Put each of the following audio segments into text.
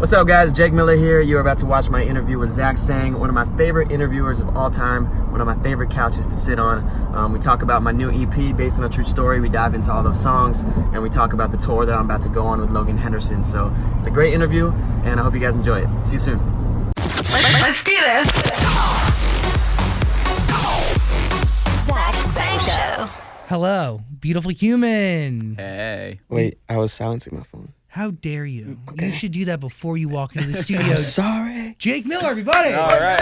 What's up, guys? Jake Miller here. You're about to watch my interview with Zach Sang, one of my favorite interviewers of all time, one of my favorite couches to sit on. We talk about my new EP based on a true story. We dive into all those songs, and we talk about the tour that I'm about to go on with Logan Henderson. So it's a great interview, and I hope you guys enjoy it. See you soon. Let's do this. Zach Sang Show. Hello, beautiful human. Hey. Wait, I was silencing my phone. How dare you? Okay. You should do that before you walk into the studio. I'm sorry. Jake Miller, everybody. All right.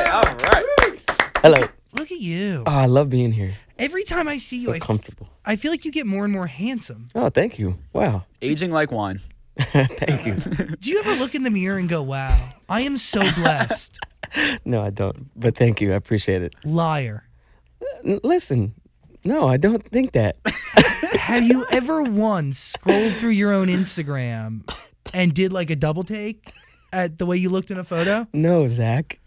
Hello. Look at you. Oh, I love being here. Every time I see you, So comfortable. I feel like you get more and more handsome. Oh, thank you. Wow. Aging like wine. Thank you. Do you ever look in the mirror and go, wow, I am so blessed? No, I don't. But thank you. I appreciate it. Liar. Listen, no, I don't think that. Have you ever once scrolled through your own Instagram and did like a double take at the way you looked in a photo? No, Zach.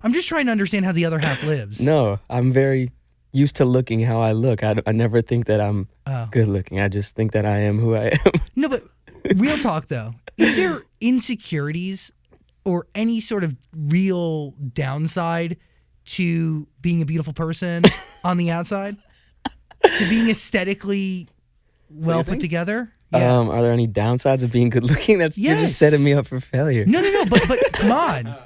I'm just trying to understand how the other half lives. No, I'm very used to looking how I look. I never think that I'm Oh. good looking. I just think that I am who I am. No, but real talk though. Is there insecurities or any sort of real downside to being a beautiful person on the outside? To being aesthetically well put Pleasing? together? Yeah. Are there any downsides of being good looking? You're Yes. just setting me up for failure. No, but come on.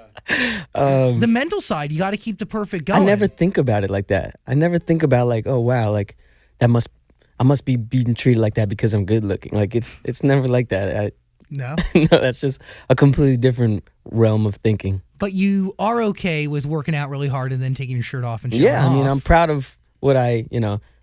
The mental side, you got to keep the perfect going. I never think about it like that. I never think about like, oh wow, like I must be being treated like that because I'm good looking. Like it's never like that. No. No, that's just a completely different realm of thinking. But you are okay with working out really hard and then taking your shirt off and showing Yeah, I mean, off. I'm proud of what I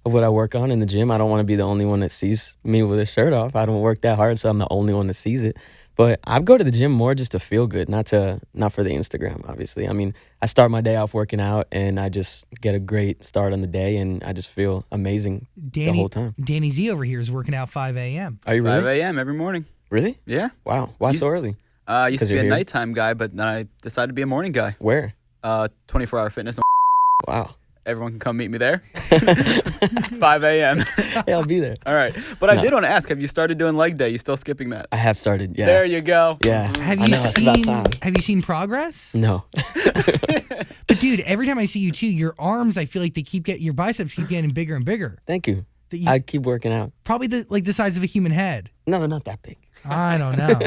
work on in the gym. I don't want to be the only one that sees me with a shirt off. I don't work that hard, so I'm the only one that sees it. But I go to the gym more just to feel good, not for the Instagram, obviously. I mean, I start my day off working out, and I just get a great start on the day, and I just feel amazing the whole time. Danny Z over here is working out 5 a.m. Are you 5 really? a.m. every morning. Really? Yeah. Wow. Why so early? I used 'Cause to be you're a here? nighttime guy, but then I decided to be a morning guy. Where? 24-hour fitness. Wow. Everyone can come meet me there. 5 a.m. Yeah, I'll be there. All right. But I did want to ask, have you started doing leg day? You still skipping that? I have started, yeah. There you go. Yeah. Have I you know, it's about seen? time. Have you seen progress? No. But dude, every time I see you too, your arms, I feel like your biceps keep getting bigger and bigger. Thank you. That you, I keep working out. probably the size of a human head. No, they're not that big. I don't know.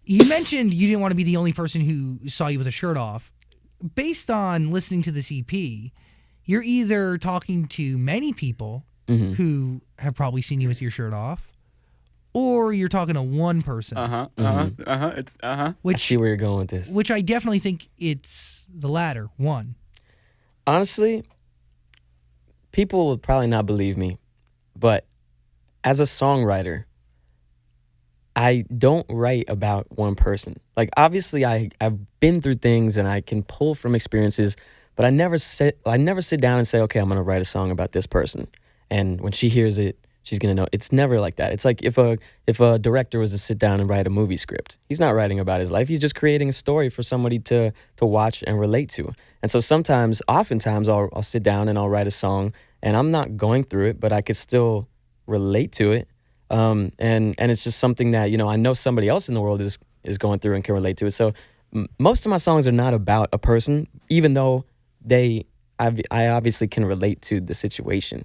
You mentioned you didn't want to be the only person who saw you with a shirt off. Based on listening to this EP, you're either talking to many people Mm-hmm. who have probably seen you with your shirt off, or you're talking to one person. It's I Which see where you're going with this. which I definitely think it's the latter one. Honestly, people would probably not believe me, but as a songwriter, I don't write about one person. Like, obviously, I've been through things and I can pull from experiences, but I never sit down and say, okay, I'm gonna write a song about this person, and when she hears it, she's gonna know. It's never like that. It's like if a director was to sit down and write a movie script, he's not writing about his life. He's just creating a story for somebody to watch and relate to. And so oftentimes, I'll sit down and I'll write a song, and I'm not going through it, but I could still relate to it. And it's just something that, I know somebody else in the world is going through and can relate to it. So most of my songs are not about a person, even though I obviously can relate to the situation.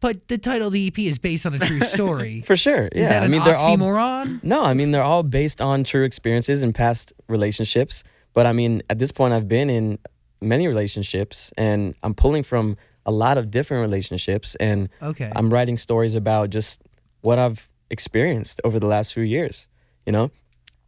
But the title of the EP is based on a true story. For sure. Yeah. Is that an they're all oxymoron? No, I mean, they're all based on true experiences and past relationships. But I mean, at this point, I've been in many relationships, and I'm pulling from a lot of different relationships, and Okay. I'm writing stories about just what I've experienced over the last few years.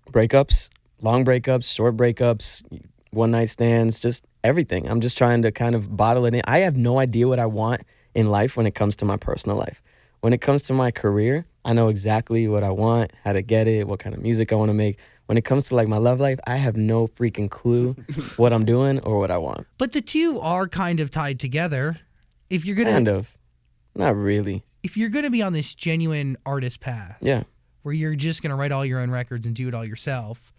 Breakups, long breakups, short breakups, one night stands, just everything. I'm just trying to kind of bottle it in. I have no idea what I want in life when it comes to my personal life. When it comes to my career, I know exactly what I want, how to get it, what kind of music I want to make. When it comes to like my love life, I have no freaking clue what I'm doing or what I want. But the two are kind of tied together. If you're gonna Kind of. Not really. if you're gonna be on this genuine artist path, Yeah. where you're just gonna write all your own records and do it all yourself,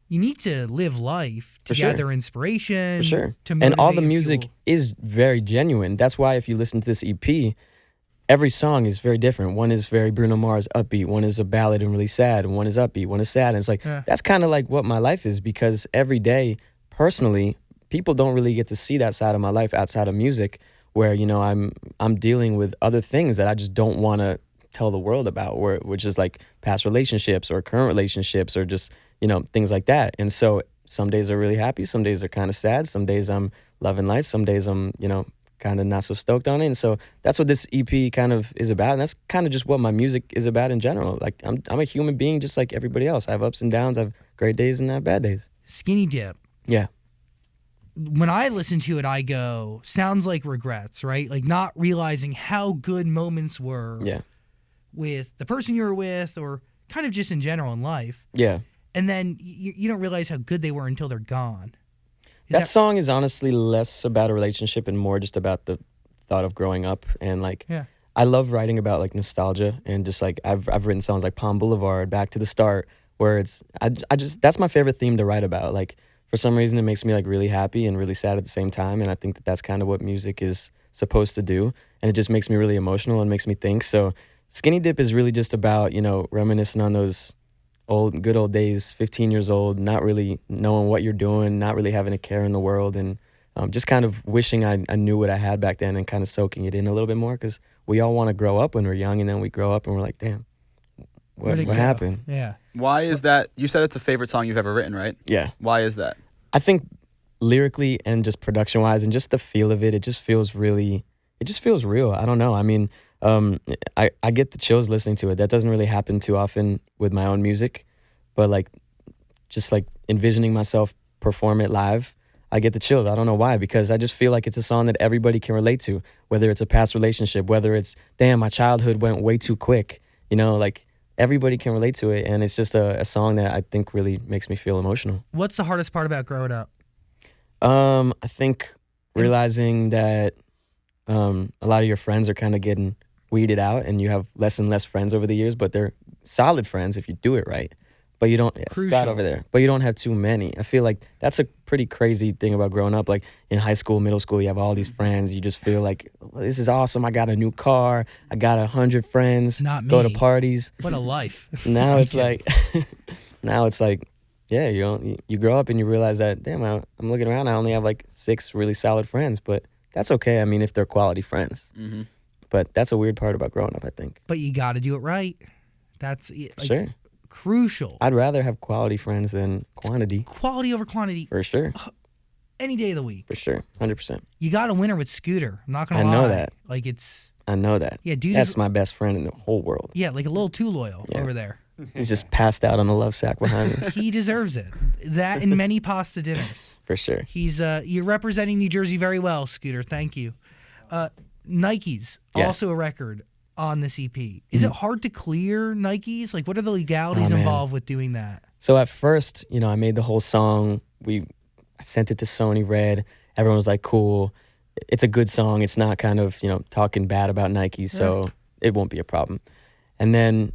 you need to live life to For sure. gather inspiration. For sure. To And all the motivate and music fuel. is very genuine. That's why if you listen to this EP, every song is very different. One is very Bruno Mars upbeat, one is a ballad and really sad, and one is upbeat, one is sad. And it's like that's kind of like what my life is, because every day, personally, people don't really get to see that side of my life outside of music, where I'm dealing with other things that I just don't want to tell the world about, which is like past relationships or current relationships or just things like that. And so some days are really happy, some days are kind of sad, some days I'm loving life, some days I'm kind of not so stoked on it. And so that's what this EP kind of is about, and that's kind of just what my music is about in general. Like I'm a human being just like everybody else. I have ups and downs, I have great days and I have bad days. Skinny Dip. Yeah. When I listen to it, I go, sounds like regrets, right? Like not realizing how good moments were with the person you were with, or kind of just in general in life. Yeah. And then you don't realize how good they were until they're gone. That song is honestly less about a relationship and more just about the thought of growing up. And like, I love writing about like nostalgia, and just like I've written songs like Palm Boulevard, Back to the Start, where it's I just that's my favorite theme to write about. Like for some reason it makes me like really happy and really sad at the same time, and I think that that's kind of what music is supposed to do, and it just makes me really emotional and makes me think. So Skinny Dip is really just about reminiscing on those good old days, 15 years old, not really knowing what you're doing, not really having a care in the world, and just kind of wishing I knew what I had back then, and kind of soaking it in a little bit more, because we all want to grow up when we're young, and then we grow up and we're like, damn, what happened? Yeah. Why is that? You said it's a favorite song you've ever written, right? Yeah. Why is that? I think lyrically and just production-wise and just the feel of it, it just feels real. I don't know. I mean, I get the chills listening to it. That doesn't really happen too often with my own music, but like just like envisioning myself perform it live, I get the chills. I don't know why, because I just feel like it's a song that everybody can relate to, whether it's a past relationship, whether it's, damn, my childhood went way too quick, like everybody can relate to it. And it's just a song that I think really makes me feel emotional. What's the hardest part about growing up? I think realizing that a lot of your friends are kind of getting weeded out, and you have less and less friends over the years, but they're solid friends if you do it right. But you don't, Scott over there, but you don't have too many. I feel like that's a pretty crazy thing about growing up. Like in high school, middle school, you have all these friends. You just feel like, well, this is awesome. I got a new car. I got 100 friends. Not me. Go to parties. What a life. Now it's like, yeah, you grow up and you realize that, damn, I'm looking around. I only have like 6 really solid friends, but that's okay. I mean, if they're quality friends. Mm-hmm. But that's a weird part about growing up, I think. But you got to do it right. That's sure. Crucial. I'd rather have quality friends than quantity. Quality over quantity. For sure. Any day of the week. For sure. 100%. You got a winner with Scooter. I'm not going to lie. I know that. Like it's... I know that. Yeah, dude. That's my best friend in the whole world. Yeah, like a little too loyal over there. He's just passed out on the love sack behind me. He deserves it. That and many pasta dinners. For sure. He's you're representing New Jersey very well, Scooter. Thank you. Nikes, also a record on this EP. Is it hard to clear Nikes? Like, what are the legalities involved with doing that? So at first, I made the whole song. I sent it to Sony Red. Everyone was like, cool. It's a good song. It's not kind of, talking bad about Nike, so it won't be a problem. And then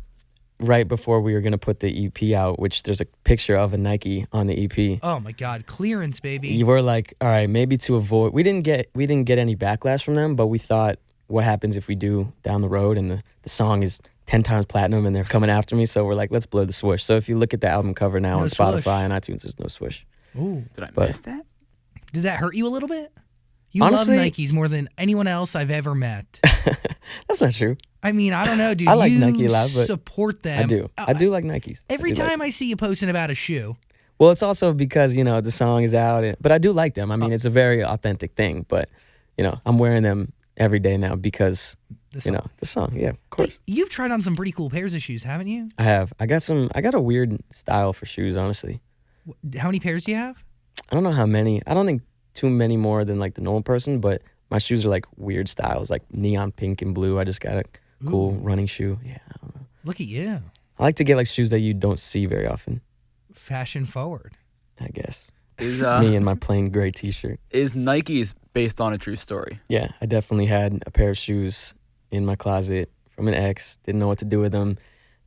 right before we were going to put the EP out, which there's a picture of a Nike on the EP. Oh my God, clearance, baby. You were like, all right, maybe to avoid, we didn't get any backlash from them, but we thought, what happens if we do down the road and the song is 10 times platinum and they're coming after me? So we're like, let's blur the swoosh. So if you look at the album cover now on Spotify and iTunes, there's no swoosh. Ooh. Did I miss that? Did that hurt you a little bit? You Honestly, love Nikes more than anyone else I've ever met. That's not true. I mean, I don't know, dude. I like Nike a lot, but support them. I do. I do like Nikes. Every time I see you posting about a shoe. Well, it's also because, the song is out. But I do like them. I mean, it's a very authentic thing. But, I'm wearing them every day now because, the song. Yeah, of course. But you've tried on some pretty cool pairs of shoes, haven't you? I have. I got a weird style for shoes, honestly. How many pairs do you have? I don't know how many. I don't think too many more than like the normal person, but my shoes are like weird styles, like neon pink and blue. I just got a cool running shoe. Yeah, I don't know. Look at you. I like to get like shoes that you don't see very often. Fashion forward. I guess. Is me and my plain gray t-shirt. Is Nike's based on a true story? Yeah, I definitely had a pair of shoes in my closet from an ex. Didn't know what to do with them.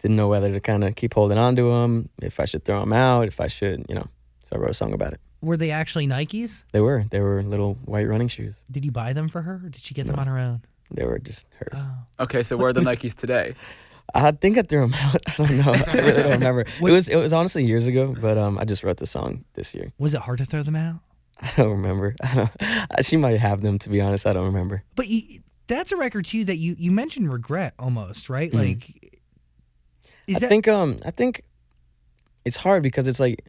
Didn't know whether to kind of keep holding on to them, if I should throw them out, if I should, So I wrote a song about it. Were they actually Nikes? They were. They were little white running shoes. Did you buy them for her, or did she get them on her own? They were just hers. Okay, so where are the Nikes today? I think I threw them out. I don't know. I really don't remember. It was honestly years ago, but I just wrote the song this year. Was it hard to throw them out? I don't remember. She might have them, to be honest. I don't remember. But that's a record too that you mentioned regret almost, right? Mhm. Like, I think it's hard because it's like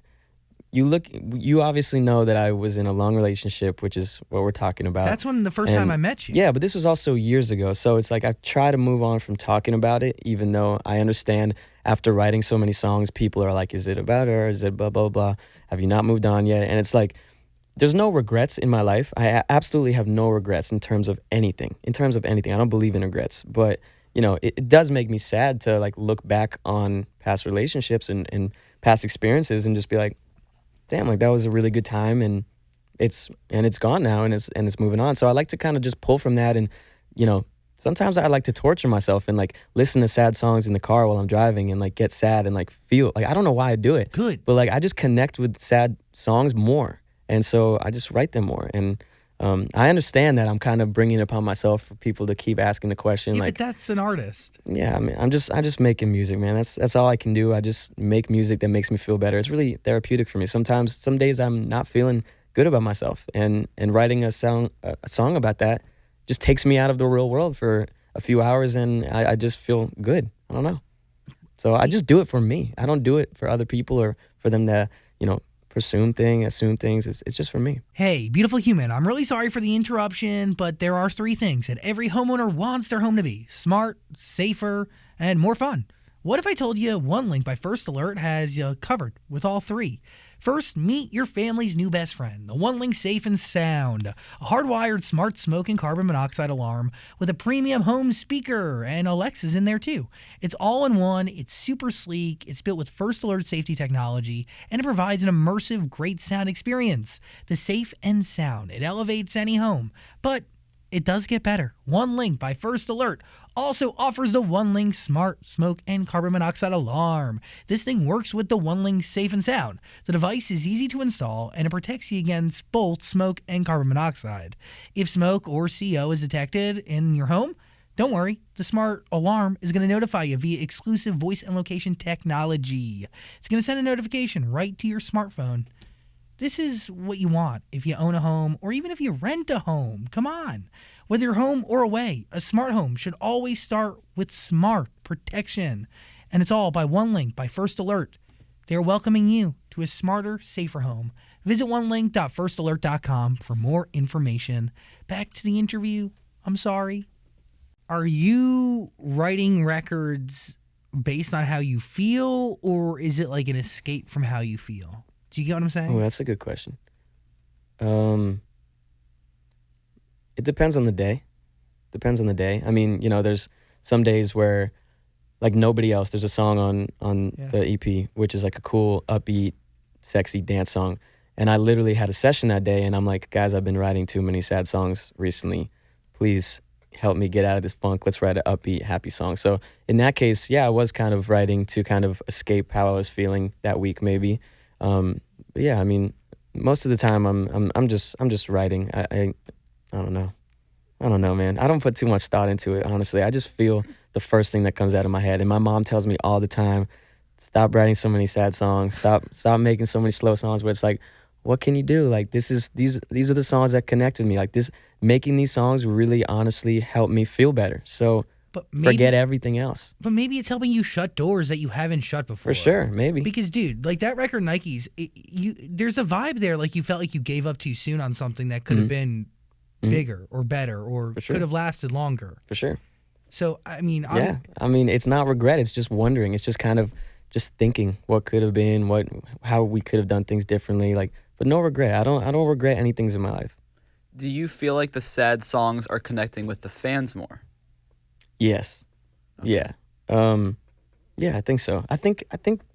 you obviously know that I was in a long relationship, which is what we're talking about. that's when the first time And I met you. Yeah, but this was also years ago. So it's like I try to move on from talking about it, even though I understand after writing so many songs, people are like, is it about her? Is it blah, blah, blah? Have you not moved on yet? And it's like, there's no regrets in my life. I absolutely have no regrets in terms of anything. I don't believe in regrets. But, it does make me sad to like look back on past relationships and past experiences and just be like, damn, like that was a really good time and it's gone now and it's moving on. So I like to kind of just pull from that and, sometimes I like to torture myself and like listen to sad songs in the car while I'm driving and like get sad and like feel like I don't know why I do it. Good. But like I just connect with sad songs more. And so I just write them more. And I understand that I'm kind of bringing it upon myself for people to keep asking the question. Yeah, like, but that's an artist. yeah, I mean, I'm just making music, man. That's all I can do. I just make music that makes me feel better. It's really therapeutic for me. Sometimes, some days I'm not feeling good about myself, and writing a song about that just takes me out of the real world for a few hours, and I just feel good. I don't know. So I just do it for me. I don't do it for other people or for them to, assume things. It's just for me. Hey, beautiful human, I'm really sorry for the interruption, but there are 3 things that every homeowner wants their home to be: smart, safer, and more fun. What if I told you One Link by First Alert has you covered with all 3? First, meet your family's new best friend, the One Link Safe and Sound, a hardwired smart smoke and carbon monoxide alarm with a premium home speaker, and Alexa's in there too. It's all in one, it's super sleek, it's built with First Alert safety technology, and it provides an immersive, great sound experience. The Safe and Sound, it elevates any home, but it does get better. One Link by First Alert also offers the One Link Smart Smoke and Carbon Monoxide Alarm. This thing works with the One Link Safe and Sound. The device is easy to install and it protects you against both smoke and carbon monoxide. If smoke or CO is detected in your home, don't worry, the smart alarm is going to notify you via exclusive voice and location technology. It's going to send a notification right to your smartphone. This is what you want if you own a home or even if you rent a home. Come on. Whether you're home or away, a smart home should always start with smart protection. And it's all by One Link by First Alert. They're welcoming you to a smarter, safer home. Visit onelink.firstalert.com for more information. Back to the interview. I'm sorry. Are you writing records based on how you feel, or is it like an escape from how you feel? Do you get what I'm saying? Oh, that's a good question. It depends on the day. I mean, there's some days where, like nobody else, there's a song on the EP, which is like a cool, upbeat, sexy dance song. And I literally had a session that day, and I'm like, guys, I've been writing too many sad songs recently. Please help me get out of this funk. Let's write an upbeat, happy song. So in that case, yeah, I was kind of writing to kind of escape how I was feeling that week, maybe. But yeah, I mean, most of the time I'm just writing. I don't know. I don't know, man. I don't put too much thought into it, honestly. I just feel the first thing that comes out of my head. And my mom tells me all the time, stop writing so many sad songs. Stop making so many slow songs where it's like, what can you do? Like these are the songs that connect with me. Like making these songs really honestly help me feel better. So forget everything else. But maybe it's helping you shut doors that you haven't shut before. For sure, maybe. Because, dude, like that record Nikes, there's a vibe there. Like you felt like you gave up too soon on something that could have been bigger or better or could have lasted longer. For sure. So, I mean, I mean, it's not regret. It's just wondering. It's just kind of just thinking what could have been, how we could have done things differently. Like, but no regret. I don't regret anything in my life. Do you feel like the sad songs are connecting with the fans more? Yes. Okay. Yeah. Yeah, I think so. I think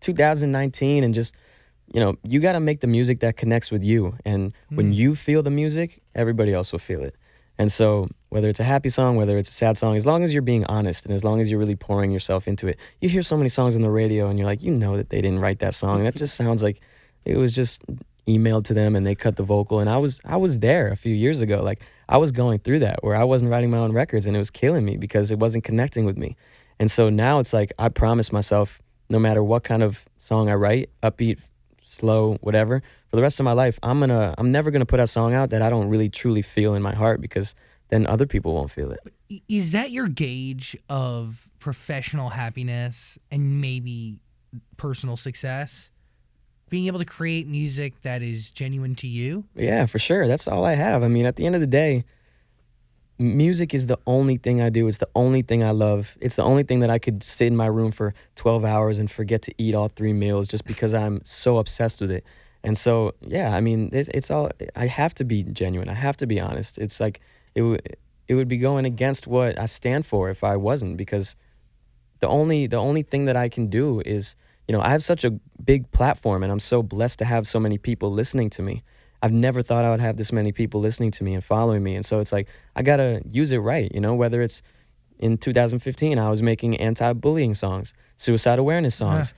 2019 and just, you got to make the music that connects with you. And when you feel the music, everybody else will feel it. And so whether it's a happy song, whether it's a sad song, as long as you're being honest and as long as you're really pouring yourself into it, you hear so many songs on the radio and you're like, that they didn't write that song. That just sounds like it was just emailed to them and they cut the vocal. And I was there a few years ago. Like I was going through that where I wasn't writing my own records and it was killing me because it wasn't connecting with me. And so now it's like I promise myself, no matter what kind of song I write, upbeat, slow, whatever, for the rest of my life, I'm never gonna put a song out that I don't really truly feel in my heart, because then other people won't feel it. Is that your gauge of professional happiness and maybe personal success? Being able to create music that is genuine to you? Yeah, for sure. That's all I have. I mean, at the end of the day, music is the only thing I do. It's the only thing I love. It's the only thing that I could sit in my room for 12 hours and forget to eat all 3 meals just because I'm so obsessed with it. And so, yeah, I mean, it's all, I have to be genuine. I have to be honest. It's like, it would be going against what I stand for if I wasn't, because the only thing that I can do is, you know, I have such a big platform and I'm so blessed to have so many people listening to me. I've never thought I would have this many people listening to me and following me. And so it's like, I got to use it right, you know, whether it's in 2015, I was making anti-bullying songs, suicide awareness songs.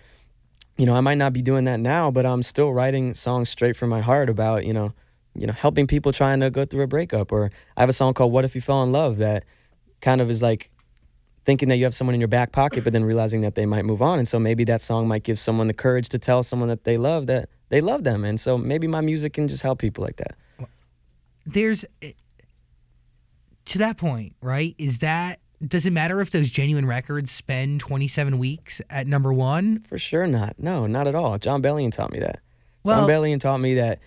You know, I might not be doing that now, but I'm still writing songs straight from my heart about, you know, helping people trying to go through a breakup. Or I have a song called What If You Fell in Love that kind of is like thinking that you have someone in your back pocket, but then realizing that they might move on. And so maybe that song might give someone the courage to tell someone that they love them. And so maybe my music can just help people like that. There's, to that point, right? Does it matter if those genuine records spend 27 weeks at number one? For sure not. No, not at all. John Bellion taught me that. Well, John Bellion taught me that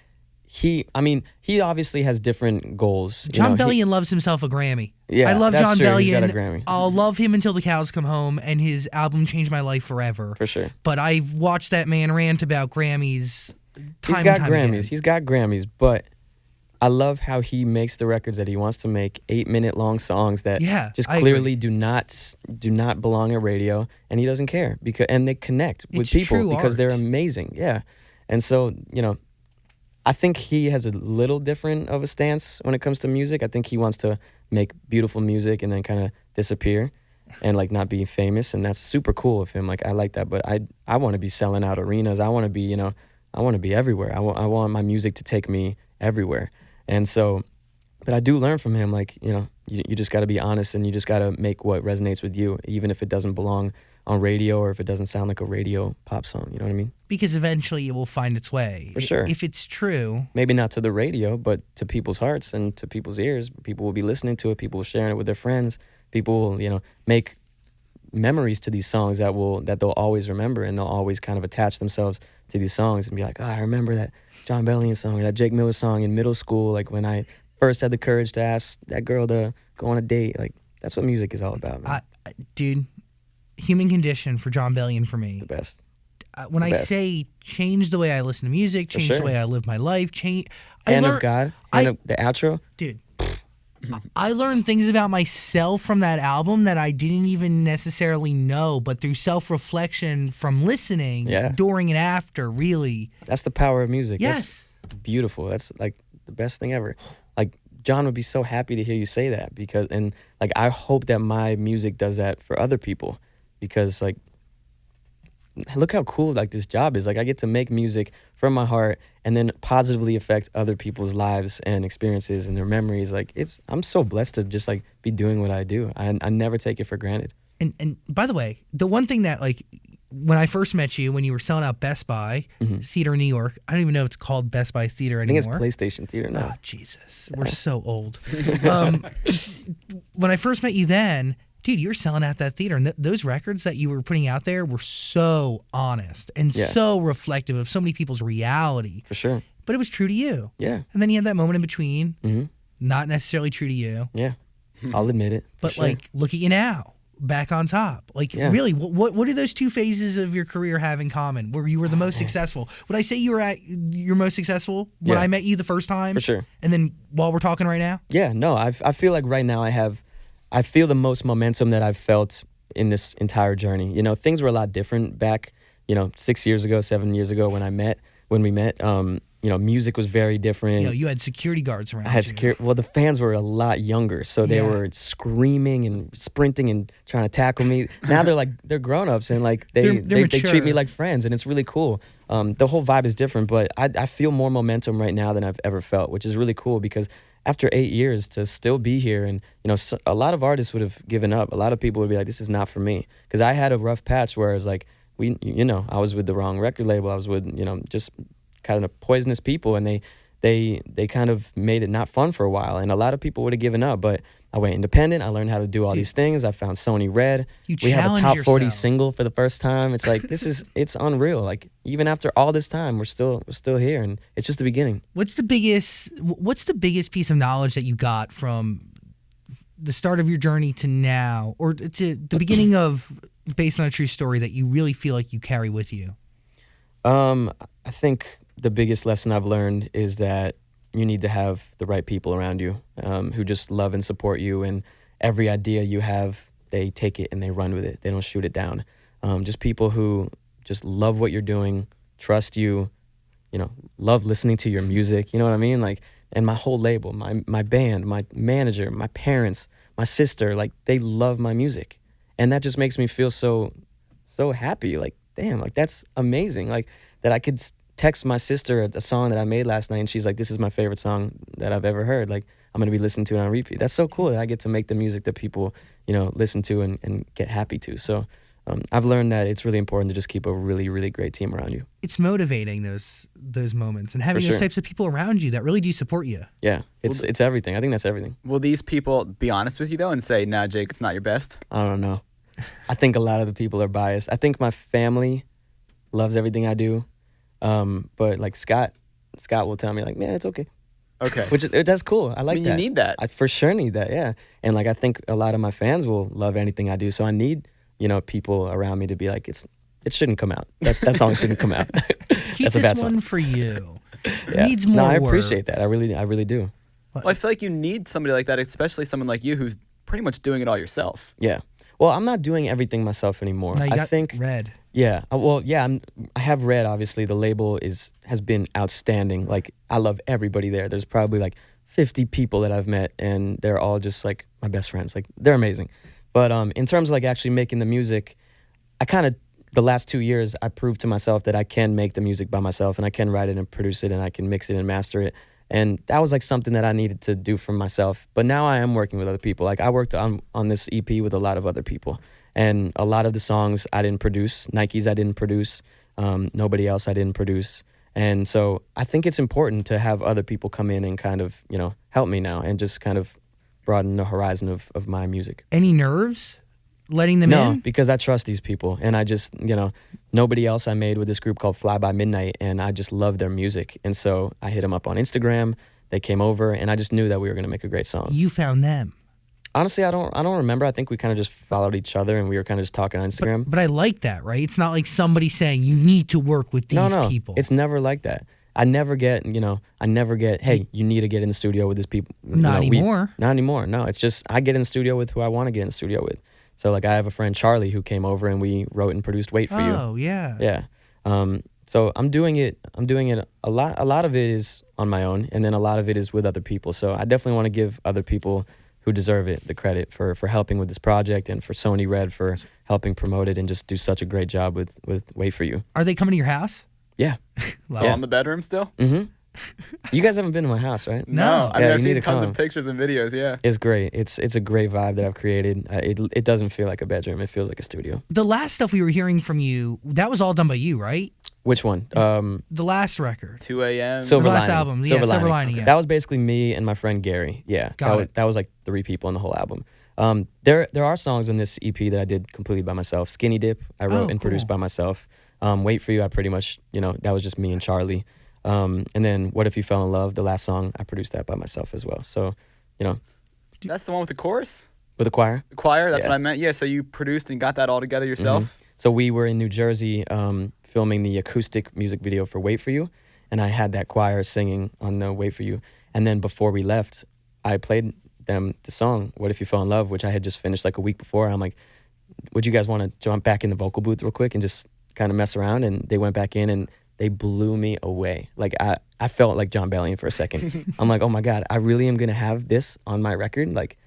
he obviously has different goals. John Bellion loves himself a Grammy. Yeah, I love that's John true. Bellion. He's got a Grammy. I'll love him until the cows come home, and his album changed my life forever. For sure. But I've watched that man rant about Grammys time He's got and time Grammys. again. He's got Grammys, but I love how he makes the records that he wants to make, 8-minute long songs that just I clearly agree. do not belong at radio, and he doesn't care and they connect with It's people true because they're art. amazing. Yeah. And so, you know, I think he has a little different of a stance when it comes to music. I think he wants to make beautiful music and then kind of disappear and like not be famous, and that's super cool of him. Like, I like that, but I want to be selling out arenas. I want to be, you know, I want to be everywhere. I want my music to take me everywhere. And so, but I do learn from him, like, you know, you just got to be honest and you just got to make what resonates with you, even if it doesn't belong on radio or if it doesn't sound like a radio pop song. You know what I mean? Because eventually it will find its way. For sure. If it's true. Maybe not to the radio, but to people's hearts and to people's ears. People will be listening to it. People will sharing it with their friends. People will, you know, make memories to these songs that they'll always remember, and they'll always kind of attach themselves to these songs and be like, oh, I remember that John Bellion song, or that Jake Miller song in middle school, like when I first had the courage to ask that girl to go on a date. Like, that's what music is all about, man. Dude, Human Condition for John Bellion for me. The best. When I best. say change the way I listen to music, change sure. the way I live my life, change. Hand of God, the outro. Dude, I learned things about myself from that album that I didn't even necessarily know, but through self-reflection from listening during and after, really. That's the power of music. Yes. That's beautiful. That's like the best thing ever. Like, John would be so happy to hear you say that, because, and like, I hope that my music does that for other people, because like, look how cool like this job is. Like, I get to make music from my heart and then positively affect other people's lives and experiences and their memories. Like, I'm so blessed to just like be doing what I do. I never take it for granted. And by the way, the one thing that, like, when I first met you, when you were selling out Best Buy Theater in New York, I don't even know if it's called Best Buy Theater I anymore. think it's PlayStation Theater now. Oh, Jesus. We're so old. When I first met you then, dude, you were selling out that theater. And those records that you were putting out there were so honest and so reflective of so many people's reality. For sure. But it was true to you. Yeah. And then you had that moment in between, not necessarily true to you. Yeah. I'll admit it. But, sure. like, look at you now. Back on top. Like, really, what do those two phases of your career have in common? Where you were the most successful? Would I say you were at your most successful when I met you the first time? For sure. And then while we're talking right now? Yeah, no, I feel like right now I feel the most momentum that I've felt in this entire journey. You know, things were a lot different back, you know, 6 years ago, 7 years ago when we met. You know, music was very different. You know, you had security guards around I had you. security. Well, the fans were a lot younger, so they were screaming and sprinting and trying to tackle me. Now they're grown-ups and like they treat me like friends, and it's really cool. The whole vibe is different, but I feel more momentum right now than I've ever felt, which is really cool, because after 8 years to still be here. And a lot of artists would have given up. A lot of people would be like, this is not for me, because I had a rough patch where it was like, I was with the wrong record label. I was with just kind of poisonous people, and they kind of made it not fun for a while, and a lot of people would have given up. But I went independent. I learned how to do all these things. I found Sony Red. We have a top 40 single for the first time. It's like it's unreal. Like, even after all this time, we're still here, and it's just the beginning. What's the biggest piece of knowledge that you got from the start of your journey to now, or to the beginning of Based on a True Story, that you really feel like you carry with you? I think the biggest lesson I've learned is that you need to have the right people around you, who just love and support you, and every idea you have, they take it and they run with it. They don't shoot it down. Just people who just love what you're doing, trust you, love listening to your music. You know what I mean? Like, and my whole label, my band, my manager, my parents, my sister, like, they love my music. And that just makes me feel so happy. Like, damn, like, that's amazing. Like, that I could text my sister a song that I made last night, and she's like, this is my favorite song that I've ever heard. Like, I'm going to be listening to it on repeat. That's so cool that I get to make the music that people, listen to and get happy to. So I've learned that it's really important to just keep a really, really great team around you. It's motivating, those moments, and having those types of people around you that really do support you. Yeah, it's everything. I think that's everything. Will these people be honest with you, though, and say, nah, Jake, it's not your best? I don't know. I think a lot of the people are biased. I think my family loves everything I do. But like Scott will tell me, like, man, it's okay. Okay. Which that's cool. I like that. You need that. I for sure need that, yeah. And like, I think a lot of my fans will love anything I do. So I need, people around me to be like, it shouldn't come out. That song shouldn't come out. Keep that's a this bad song. one for you. Yeah. Needs more No, I work. appreciate that. I really do. Well, I feel like you need somebody like that, especially someone like you who's pretty much doing it all yourself. Yeah. Well, I'm not doing everything myself anymore. No, you got I think Red. Yeah. Well, yeah, I have Red, obviously. The label has been outstanding. Like, I love everybody there. There's probably like 50 people that I've met, and they're all just like my best friends. Like, they're amazing. But in terms of like actually making the music, the last 2 years, I proved to myself that I can make the music by myself, and I can write it and produce it, and I can mix it and master it. And that was like something that I needed to do for myself. But now I am working with other people. Like, I worked on this EP with a lot of other people. And a lot of the songs I didn't produce. Nikes I didn't produce. Nobody else I didn't produce. And so I think it's important to have other people come in and kind of, help me now and just kind of broaden the horizon of my music. Any nerves letting them No, in? because I trust these people. And I just, nobody else I made with this group called Fly By Midnight, and I just love their music. And so I hit them up on Instagram. They came over, and I just knew that we were going to make a great song. You found them. Honestly, I don't remember. I think we kind of just followed each other, and we were kind of just talking on Instagram. But I like that, right? It's not like somebody saying you need to work with these people. It's never like that. I never get, hey, you need to get in the studio with these people. Not anymore. Not anymore. No, it's just I get in the studio with who I want to get in the studio with. So like, I have a friend, Charlie, who came over, and we wrote and produced Wait For You. Oh, yeah. Yeah. So I'm doing it a lot. A lot of it is on my own, and then a lot of it is with other people. So I definitely want to give other people who deserve it the credit for helping with this project, and for Sony Red for helping promote it and just do such a great job with Wait For You. Are they coming to your house? Yeah. All in the bedroom still? Mm-hmm. You guys haven't been to my house, right? No. I mean, Yeah, I've you need seen to tons come. of pictures and videos, yeah. It's great. It's a great vibe that I've created. It doesn't feel like a bedroom. It feels like a studio. The last stuff we were hearing from you, that was all done by you, right? Which one? The last record. 2 a.m. Silver The last Lining. album. Yeah, Silver Lining, yeah. That was basically me and my friend Gary. Yeah. Got it. That was like 3 people on the whole album. There are songs on this EP that I did completely by myself. Skinny Dip, I wrote and produced by myself. Wait For You, I pretty much, that was just me and Charlie. And then What If You Fell in Love, the last song, I produced that by myself as well. So, That's the one with the chorus? with the choir. The choir, that's Yeah. what I meant. Yeah, so you produced and got that all together yourself? So we were in New Jersey filming the acoustic music video for Wait For You, and I had that choir singing on the Wait For You. And then before we left, I played them the song, What If You Fell in Love, which I had just finished like a week before. I'm like, would you guys want to jump back in the vocal booth real quick and just kind of mess around? And they went back in, and they blew me away. Like, I felt like John Bellion for a second. I'm like, oh my God, I really am going to have this on my record? Like,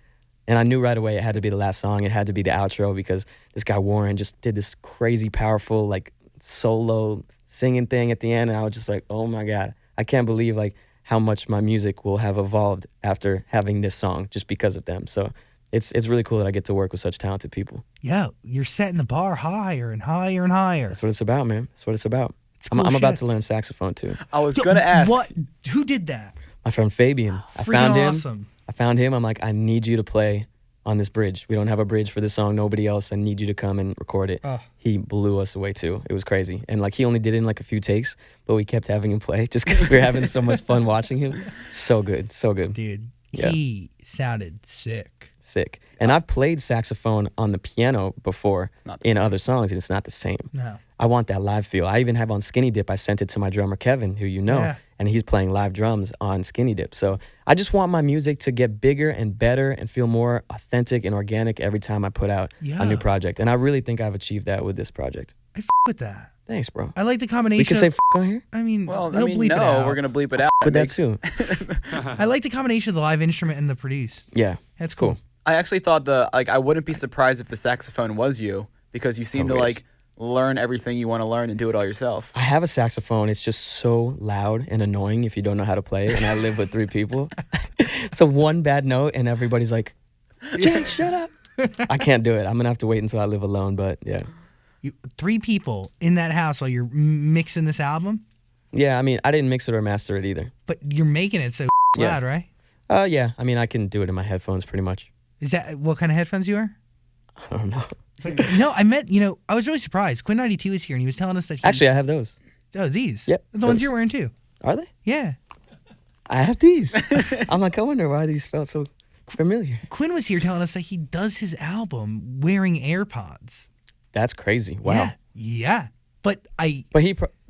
and I knew right away it had to be the last song. It had to be the outro, because this guy Warren just did this crazy, powerful, like, solo singing thing at the end. And I was just like, oh my God, I can't believe like how much my music will have evolved after having this song just because of them. So it's really cool that I get to work with such talented people. Yeah, you're setting the bar higher and higher and higher. That's what it's about, man. That's what it's about. cool I'm about shit. to learn saxophone too. I was gonna ask. What? Who did that? My friend Fabian. I Freaking found him. awesome. I found him. I'm like, I need you to play on this bridge. We don't have a bridge for this song. Nobody else. I need you to come and record it. Oh. He blew us away too. It was crazy. And like he only did it in like a few takes, but we kept having him play just because we were having so much fun watching him. So good. So good. Dude, Yeah. he sounded sick. Sick. And I've played saxophone on the piano before not the in same. other songs, and it's not the same. No. I want that live feel. I even have on Skinny Dip, I sent it to my drummer Kevin, who you know, Yeah. and he's playing live drums on Skinny Dip. So I just want my music to get bigger and better and feel more authentic and organic every time I put out Yeah. a new project. And I really think I've achieved that with this project. I with that. Thanks, bro. I like the combination. We can say of, on here? I mean, Well, he'll I mean, bleep no, it out. we're gonna bleep it out. With It that makes- too. I like the combination of the live instrument and the produce. Yeah. That's cool. I actually thought I wouldn't be surprised if the saxophone was you because you seem to Always. like learn everything you want to learn and do it all yourself. I have a saxophone. It's just so loud and annoying if you don't know how to play it. And I live with 3 people. So one bad note and everybody's like, Jake, shut up. I can't do it. I'm going to have to wait until I live alone. But yeah. 3 people in that house while you're mixing this album, Yeah, I mean, I didn't mix it or master it either. but you're making it so Yeah. loud, right? Yeah. I mean, I can do it in my headphones pretty much. Is that what kind of headphones you are? I don't know. No, I meant, I was really surprised. Quinn 92 is here and he was telling us that he... Actually, I have those. Oh, these? Yep, The ones those. you're wearing too. Are they? Yeah. I have these. I'm like, I wonder why these felt so familiar. Quinn was here telling us that he does his album wearing AirPods. That's crazy. Wow. Yeah. Yeah. But But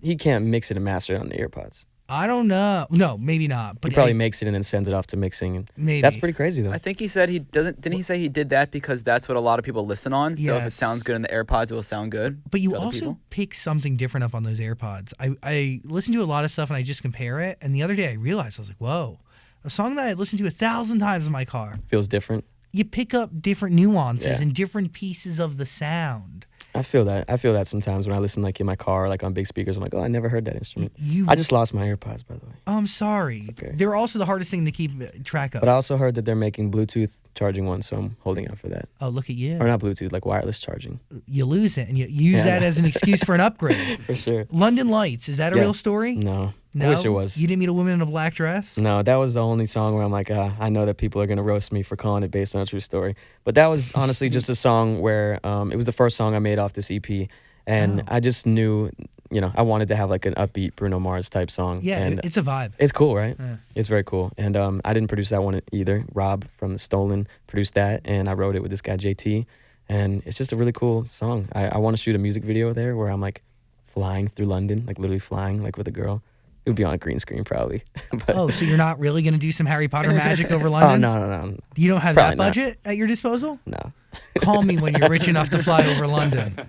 he can't mix it and master it on the earpods. I don't know. No, maybe not. But He probably makes it and then sends it off to mixing. And Maybe. That's pretty crazy though. I think he said he doesn't. Didn't he say he did that because that's what a lot of people listen on? So if it Yes. sounds good in the AirPods, it will sound good. But you to other also people? pick something different up on those AirPods. I listen to a lot of stuff and I just compare it. And the other day I realized, I was like, whoa, a song that I listened to 1,000 times in my car. Feels different. You pick up different nuances Yeah. and different pieces of the sound. I feel that. I feel that sometimes when I listen like in my car, like on big speakers. I'm like, oh, I never heard that instrument. You, I just lost my AirPods, by the way. I'm sorry. okay. They're also the hardest thing to keep track of. But I also heard that they're making Bluetooth charging ones, so I'm holding out for that. Oh, look at you. Or not Bluetooth, like wireless charging. You lose it and you use Yeah, that no. as an excuse for an upgrade. For sure. London Lights, is that a Yeah. real story? No. No? I wish it was. You didn't meet a woman in a black dress? No, that was the only song where I'm like, I know that people are going to roast me for calling it based on a true story. But that was honestly just a song where it was the first song I made off this EP. And Oh. I just knew, I wanted to have like an upbeat Bruno Mars type song. Yeah, and it's a vibe. it's cool, right? Yeah. It's very cool. And I didn't produce that one either. Rob from The Stolen produced that, and I wrote it with this guy, JT. And it's just a really cool song. I want to shoot a music video there where I'm like flying through London, like literally flying like with a girl. It would be on a green screen probably. But, Oh, so you're not really going to do some Harry Potter magic over oh, London? no. You don't have Probably that not. budget at your disposal? No. Call me when you're rich enough to fly over London.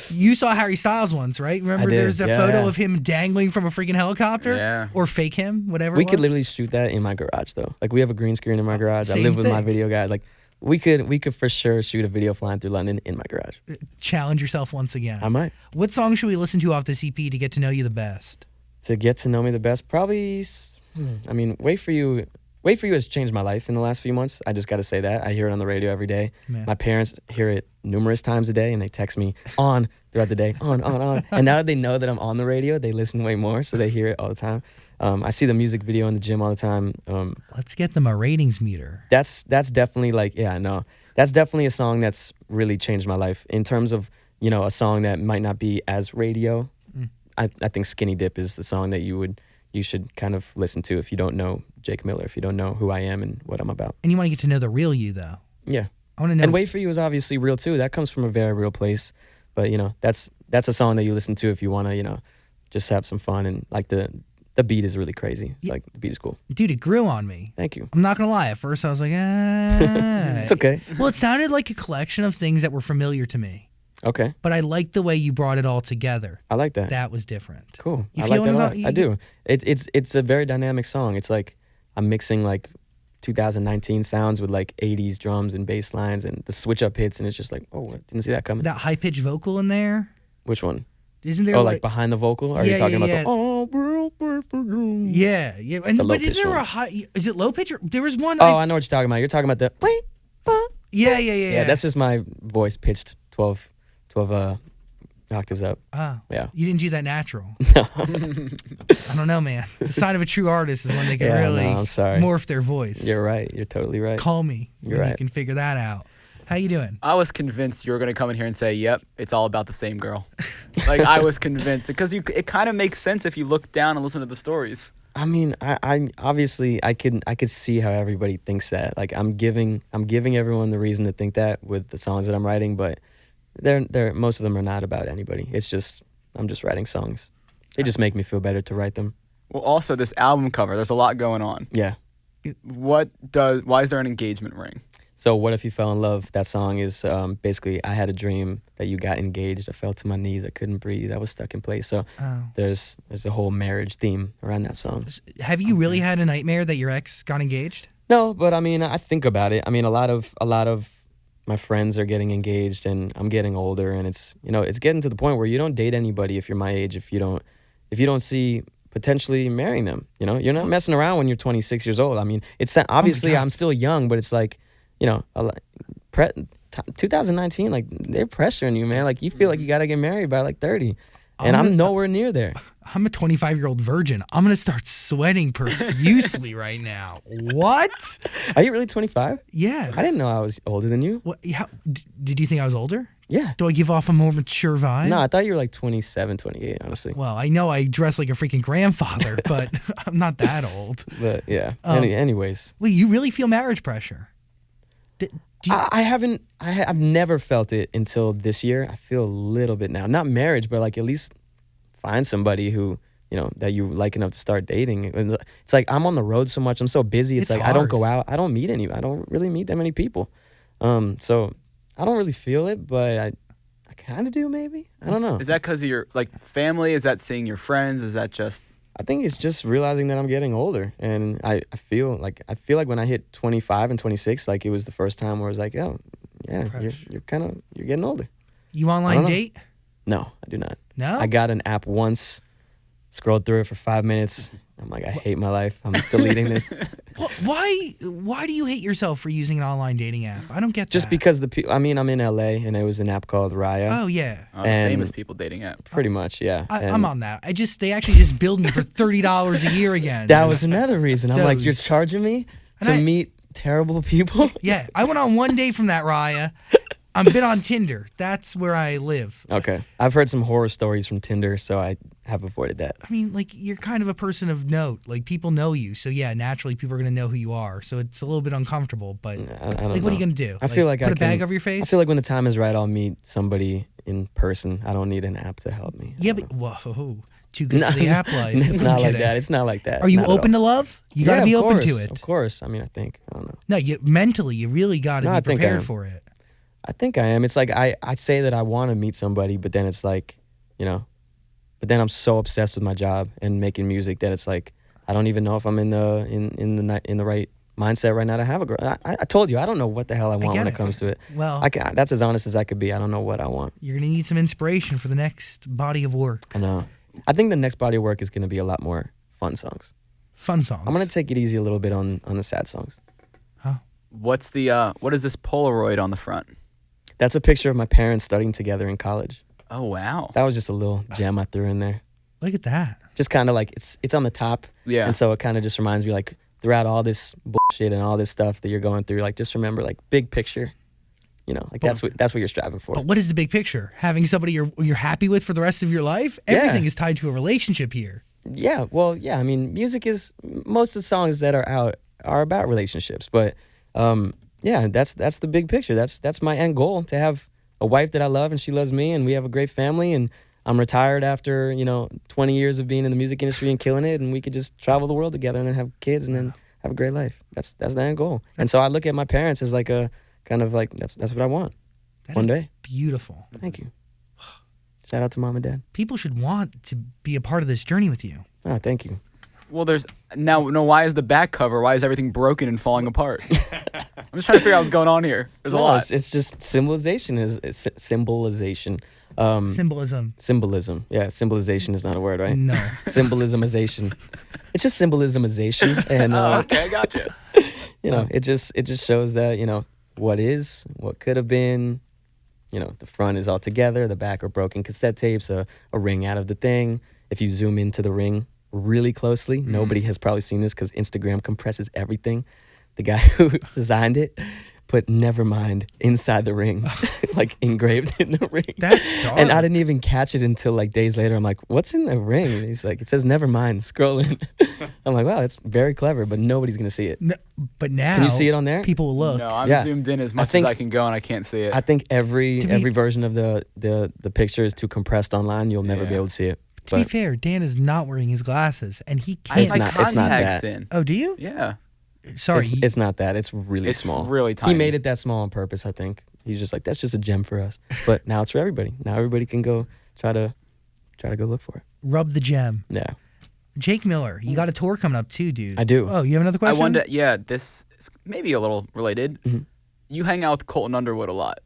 You saw Harry Styles once, right? Remember did, there's a yeah, photo yeah. of him dangling from a freaking helicopter? Yeah. Or fake him, whatever We it could was? literally shoot that in my garage though. Like we have a green screen in my garage. I Same live with my thing. video guy. Like we could for sure shoot a video flying through London in my garage. Challenge yourself once again. I might. What song should we listen to off this EP to get to know you the best? To get to know me the best, probably. I mean, Wait for You has changed my life in the last few months. I just got to say that. I hear it on the radio every day. Man. My parents hear it numerous times a day, and they text me on throughout the day, on. And now that they know that I'm on the radio, they listen way more, so they hear it all the time. I see the music video in the gym all the time. Let's get them a ratings meter. That's definitely like, yeah, no, that's definitely a song that's really changed my life in terms of, a song that might not be as radio. I think Skinny Dip is the song that you should kind of listen to if you don't know Jake Miller, if you don't know who I am and what I'm about. And you want to get to know the real you, though. Yeah. I want to know. And Wait for You is obviously real too. That comes from a very real place. But, that's a song that you listen to if you want to, just have some fun. And like the beat is really crazy. It's like the beat is cool. Dude, it grew on me. Thank you. I'm not going to lie. At first, I was like, ah. It's okay. Well, it sounded like a collection of things that were familiar to me. Okay. But I liked the way you brought it all together. I like that. That was different. Cool. You I like feeling that a about- lot. I do. It's a very dynamic song. It's like I'm mixing like 2019 sounds with like 80s drums and bass lines and the switch up hits, and it's just like, oh, I didn't see that coming. That high pitched vocal in there. Which one? Isn't there Oh, like behind the vocal? Are you Yeah, talking yeah, about yeah. the oh, bro? wait for you. Yeah, yeah. And The low but is pitch there one. a high? Is it low pitch? Or, there was one. Oh, I know what you're talking about. You're talking about the wait for. Yeah. Yeah, that's just my voice pitched 12 octaves up. Oh, Yeah. You didn't do that natural. I don't know, man. The sign of a true artist is when they can Yeah, really no, I'm sorry. morph their voice. You're right. You're totally right. Call me. You're when right. You can figure that out. How you doing? I was convinced you were going to come in here and say, yep, it's all about the same girl. Like, I was convinced. Because it kind of makes sense if you look down and listen to the stories. I mean, I obviously I could see how everybody thinks that. Like I'm giving everyone the reason to think that with the songs that I'm writing, but they're most of them are not about anybody. It's just I'm just writing songs. They just make me feel better to write them. Well, also, this album cover, there's a lot going on. Yeah. Why is there an engagement ring? So What If You Fell in Love? That song is basically I had a dream that you got engaged. I fell to my knees. I couldn't breathe. I was stuck in place. So Oh. there's a whole marriage theme around that song. Have you really had a nightmare that your ex got engaged? No, but I mean, I think about it. I mean, a lot of my friends are getting engaged, and I'm getting older, and it's getting to the point where you don't date anybody if you're my age if you don't see potentially marrying them. You're not messing around when you're 26 years old. I mean, it's obviously God. I'm still young, but it's like 2019, like they're pressuring you, man. Like you feel like you got to get married by like 30, and I'm nowhere near there. I'm a 25-year-old virgin. I'm going to start sweating profusely right now. What? Are you really 25? Yeah. I didn't know I was older than you. What, did you think I was older? Yeah. Do I give off a more mature vibe? No, I thought you were like 27, 28, honestly. Well, I know I dress like a freaking grandfather, but I'm not that old. But yeah. Um, Anyways. Wait, you really feel marriage pressure? Do you, I haven't. I've never felt it until this year. I feel a little bit now. Not marriage, but like at least find somebody who that you like enough to start dating. And it's like I'm on the road so much. I'm so busy. It's like I don't hard. go out. I don't meet I don't really meet that many people. So I don't really feel it, but I kind of do maybe. I don't know. Is that because of your family? Is that seeing your friends? Is that just... I think it's just realizing that I'm getting older, and I feel like when I hit 25 and 26, like it was the first time where I was like, oh, yeah, you're getting older. you I online don't know. date? No, I do not. No? I got an app once, scrolled through it for 5 minutes. I'm like, I hate my life. I'm deleting this. Why do you hate yourself for using an online dating app? I don't get Just that. because I'm in LA, and it was an app called Raya. Oh, yeah. the And- famous people dating app. Pretty much, yeah. I'm And on that. They actually just billed me for $30 a year again. that was another reason. I'm like, you're Those- charging me And to I- meet terrible people? Yeah, I went on one day from that Raya. I'm been on Tinder. That's where I live. Okay. I've heard some horror stories from Tinder, so I have avoided that. I mean, like, you're kind of a person of note. Like, people know you. So, yeah, naturally, people are going to know who you are. So, it's a little bit uncomfortable. But, I don't like, know. what are you going to do? I feel like put I a bag can- over your face? I feel like when the time is right, I'll meet somebody in person. I don't need an app to help me. Yeah, but, whoa, too good for the app life. It's I'm not like kidding. that. It's not like that. Are you Not at open all. to love? You got to Yeah, be of open course, to it. Of course. I mean, I think. I don't know. No, mentally, you really got to No, I be think I prepared am. for it. I think I am. It's like I say that I want to meet somebody, but then it's like, but then I'm so obsessed with my job and making music that it's like I don't even know if I'm in the right mindset right now to have a girl. I told you I don't know what the hell I want get when it. it comes to it. Well, That's as honest as I could be. I don't know what I want. you're going to need some inspiration for the next body of work. I know. I think the next body of work is going to be a lot more fun songs. Fun songs. I'm going to take it easy a little bit on the sad songs. What is this Polaroid on the front? That's a picture of my parents studying together in college. Oh, wow. That was just a little gem I threw in there. Look at that. Just kind of like it's on the top. Yeah. And so it kind of just reminds me like throughout all this bullshit and all this stuff that you're going through, like just remember like big picture. That's what you're striving for. But what is the big picture? Having somebody you're happy with for the rest of your life? Yeah. Everything is tied to a relationship here. Yeah, well, yeah. I mean, music is most of the songs that are out are about relationships, but yeah, that's the big picture. That's my end goal, to have a wife that I love and she loves me, and we have a great family, and I'm retired after 20 years of being in the music industry and killing it, and we could just travel the world together and then have kids and then have a great life. That's the end goal. And so I look at my parents as like a kind of like that's what I want. That One is day. beautiful. Thank you. Shout out to mom and dad. People should want to be a part of this journey with you. Oh, thank you. Well, why is the back cover? Why is everything broken and falling apart? I'm just trying to figure out what's going on here. There's a No, lot. it's just symbolization. Is symbolization Symbolism. Yeah, symbolization is not a word, right? No. Symbolismization. It's just symbolismization, and Okay, I gotcha. it just shows that what is, what could have been. The front is all together, the back are broken cassette tapes, a ring out of the thing. If you zoom into the ring really closely, nobody has probably seen this because Instagram compresses everything. The guy who designed it put Nevermind inside the ring, like engraved in the ring. That's dark. And I didn't even catch it until like days later. I'm like, what's in the ring? And he's like, it says Nevermind, scrolling. I'm like, wow, that's very clever, but nobody's going to see it. No, but now, Can you see it on there? people will look. No, I'm Yeah. zoomed in as much think- as I can go, and I can't see it. I think every To be- version of the picture is too compressed online. You'll never be Yeah. able to see it. To be fair, Dan is not wearing his glasses, and he I have can't. my It's not contacts that. in. Oh, do you? Yeah. Sorry. It's not that. It's really It's small. really He tiny. made it that small on purpose, I think. He's just like, that's just a gem for us. But now it's for everybody. Now everybody can go try to go look for it. Rub the gem. Yeah. Jake Miller, you got a tour coming up too, dude. I do. Oh, you have another I question? wonder. Yeah, this is maybe a little related. Mm-hmm. You hang out with Colton Underwood a lot.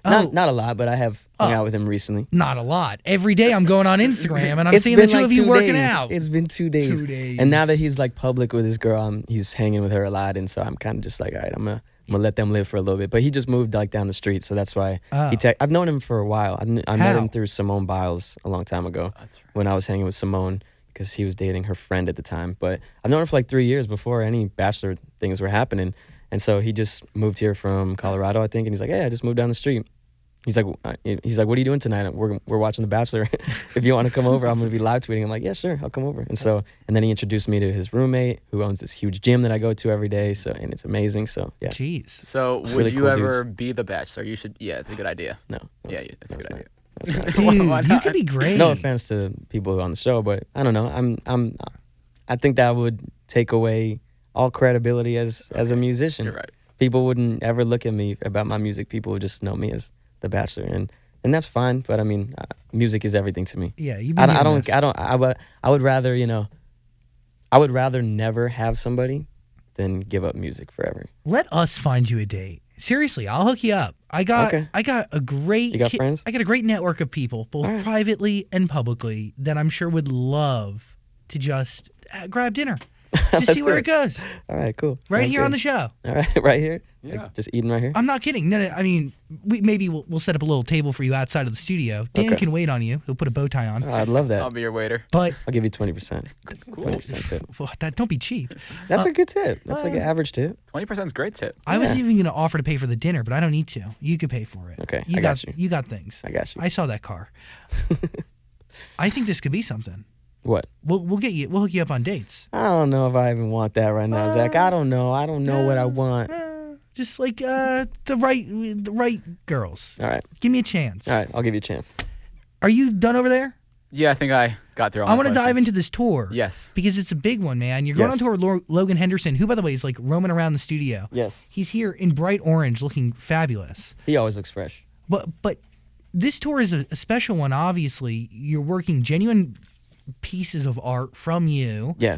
Oh. Not a lot, but I have hung out with him recently. Not a lot. Every day I'm going on Instagram and I'm It's seeing the been two like of you 2 working days. out. It's been 2 days. 2 days. And now that he's like public with his girl, he's hanging with her a lot, and so I'm kind of just like, all right, I'm gonna let them live for a little bit. But he just moved like down the street, so that's why Oh. I've known him for a while. I met How? him through Simone Biles a long time ago. That's right. When I was hanging with Simone because he was dating her friend at the time. But I've known her for like 3 years before any Bachelor things were happening. And so he just moved here from Colorado, I think, and he's like, hey, I just moved down the street. He's like, what are you doing tonight? We're watching The Bachelor. If you want to come over, I'm going to be live tweeting. I'm like, yeah, sure, I'll come over. And then he introduced me to his roommate, who owns this huge gym that I go to every day. And it's amazing. So yeah, Jeez. So would really you cool ever be the Bachelor? You should. Yeah, it's a good idea. no, Yeah, it's- it's a good not. idea. It's not. Dude, Why you not? could be great. No offense to people who are on the show, but I don't know. I think that would take away all credibility as a musician. You're right. People wouldn't ever look at me about my music. People would just know me as The Bachelor, and that's fine. But I mean, music is everything to me. Yeah, you've I been don't. doing I this. don't. I would rather I would rather never have somebody than give up music forever. Let us find you a date. Seriously, I'll hook you up. I got a great You got friends? I got a great network of people, both privately and publicly, that I'm sure would love to just grab dinner. Just Let's see where do it goes. All right, cool. Right Sounds here on good. the show. All right, right here. Yeah. Like, just eating right here. I'm not kidding. No, I mean, we'll set up a little table for you outside of the studio. Dan Okay. can wait on you. He'll put a bow tie on. Oh, I'd love that. I'll be your waiter. But I'll give you 20%. 20% tip. don't be cheap. That's a good tip. That's like an average tip. 20% is great tip. I was even going to offer to pay for the dinner, but I don't need to. You could pay for it. Okay, you I got you. You got things. I got you. I saw that car. I think this could be something. What? We'll get you. We'll hook you up on dates. I don't know if I even want that right now, Zach. I don't know. I don't know what I want. Just like the right girls. All right. Give me a chance. All right. I'll give you a chance. Are you done over there? Yeah, I think I got through all I my want to dive questions. into this tour. Yes. Because it's a big one, man. You're going Yes. on tour with Logan Henderson, who, by the way, is like roaming around the studio. Yes. He's here in bright orange, looking fabulous. He always looks fresh. But this tour is a special one. Obviously, you're working genuine pieces of art from you. Yeah.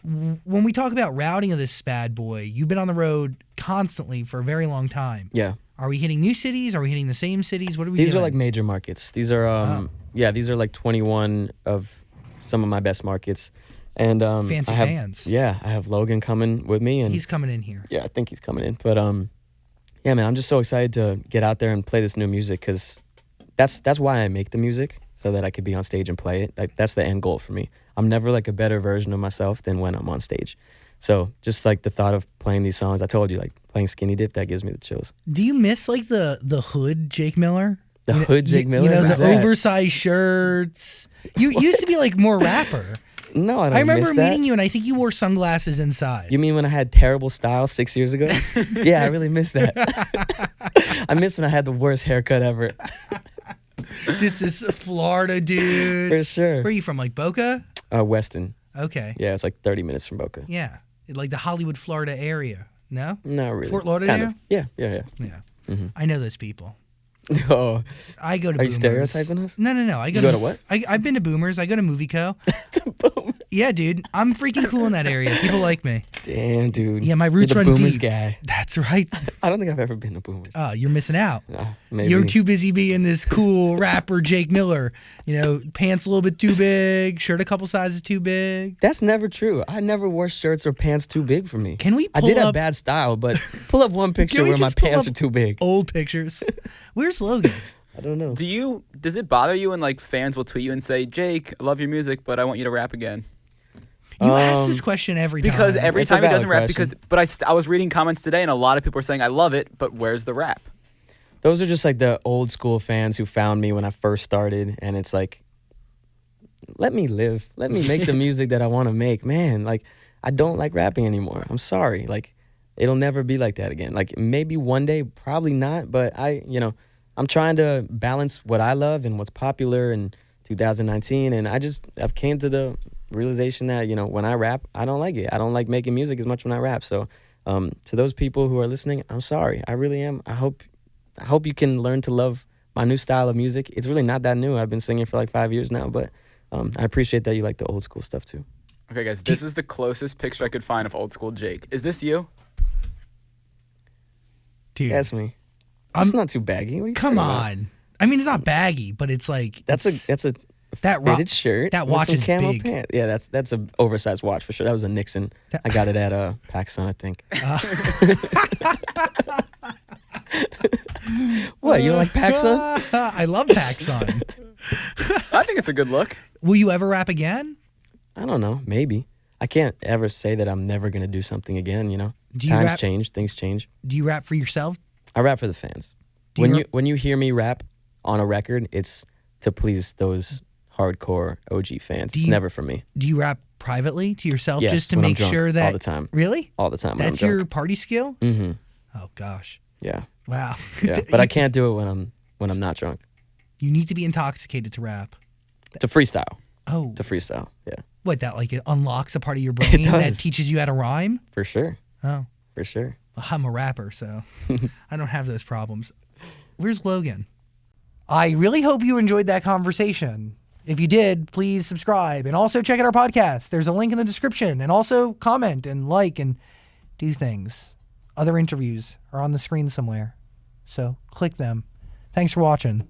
When we talk about routing of this bad boy, you've been on the road constantly for a very long time. Yeah. Are we hitting new cities? Are we hitting the same cities? What are we These doing? are like major markets. These are these are like 21 of some of my best markets. And Fancy I have, fans. Yeah, I have Logan coming with me, and He's coming in here. yeah, I think he's coming in. But yeah, man, I'm just so excited to get out there and play this new music because that's why I make the music, so that I could be on stage and play it. Like that's the end goal for me. I'm never like a better version of myself than when I'm on stage. So just like the thought of playing these songs, I told you, like playing Skinny Dip, that gives me the chills. Do you miss like the hood Jake Miller? The hood Jake Miller? You know, Who's the that? oversized shirts. You used to be like more rapper. No, I don't I remember miss that. meeting you, and I think you wore sunglasses inside. You mean when I had terrible style 6 years ago? Yeah, I really miss that. I miss when I had the worst haircut ever. Just this Florida dude. For sure. Where are you from? Like Boca? Weston. Okay. Yeah, it's like 30 minutes from Boca. Yeah. Like the Hollywood, Florida area. No? Not really. Fort Lauderdale? Kind of. Yeah. Yeah. I know those people. Oh, I go to Are you Boomers. stereotyping us? No. I go You go to what? I've been to Boomers. I go to Movie Co. to Boomers. Yeah, dude. I'm freaking cool in that area. People like me. Damn, dude. Yeah, my You're roots the run Boomers deep. guy. That's right. I don't think I've ever been a Boomers. Oh, you're missing out. Maybe. You're too busy being this cool rapper, Jake Miller. You know, pants a little bit too big, shirt a couple sizes too big. That's never true. I never wore shirts or pants too big for me. Can we I pull did have up bad style, but pull up one picture we where my just pull pants up are too big. old pictures? Where's Logan? I don't know. Does it bother you when like fans will tweet you and say, "Jake, I love your music, but I want you to rap again"? You ask this question every time. Because every It's a time he valid doesn't rap, question. I was reading comments today and a lot of people are saying, "I love it, but where's the rap?" Those are just like the old school fans who found me when I first started, and it's like, let me live. Let me make the music that I want to make. Man, like, I don't like rapping anymore. I'm sorry. Like, it'll never be like that again. Like, maybe one day, probably not, but I'm trying to balance what I love and what's popular in 2019, and I've came to the realization that, when I rap, I don't like it. I don't like making music as much when I rap. So, to those people who are listening, I'm sorry. I really am. I hope you can learn to love my new style of music. It's really not that new. I've been singing for like 5 years now, but I appreciate that you like the old school stuff too. Okay, guys, this is the closest picture I could find of old school Jake. Is this you? Dude, That's me. It's not too baggy. What are you come talking about? on. I mean, it's not baggy, but it's like That's a that fitted shirt. that with watch some is camo big. pants. Yeah, that's an oversized watch for sure. That was a Nixon. I got it at PacSun, I think. What, you don't like PacSun? I love PacSun. I think it's a good look. Will you ever rap again? I don't know. Maybe. I can't ever say that I'm never gonna do something again. Do you Times rap- change, things change. Do you rap for yourself? I rap for the fans. Do you When you hear me rap on a record, it's to please those hardcore OG fans. It's you- never for me. Do you rap privately to yourself Yes, just to when I'm make drunk, sure that all the time. Really? All the time. when That's I'm your drunk. party skill? Mm-hmm. Oh gosh. Yeah. Wow. Yeah. But I can't do it when I'm not drunk. You need to be intoxicated to rap. To freestyle. Oh. To freestyle. Yeah. What, that like it unlocks a part of your brain that does. teaches you how to rhyme? For sure. Oh. For sure. Well, I'm a rapper, so I don't have those problems. Where's Logan? I really hope you enjoyed that conversation. If you did, please subscribe and also check out our podcast. There's a link in the description, and also comment and like and do things. Other interviews are on the screen somewhere, so click them. Thanks for watching.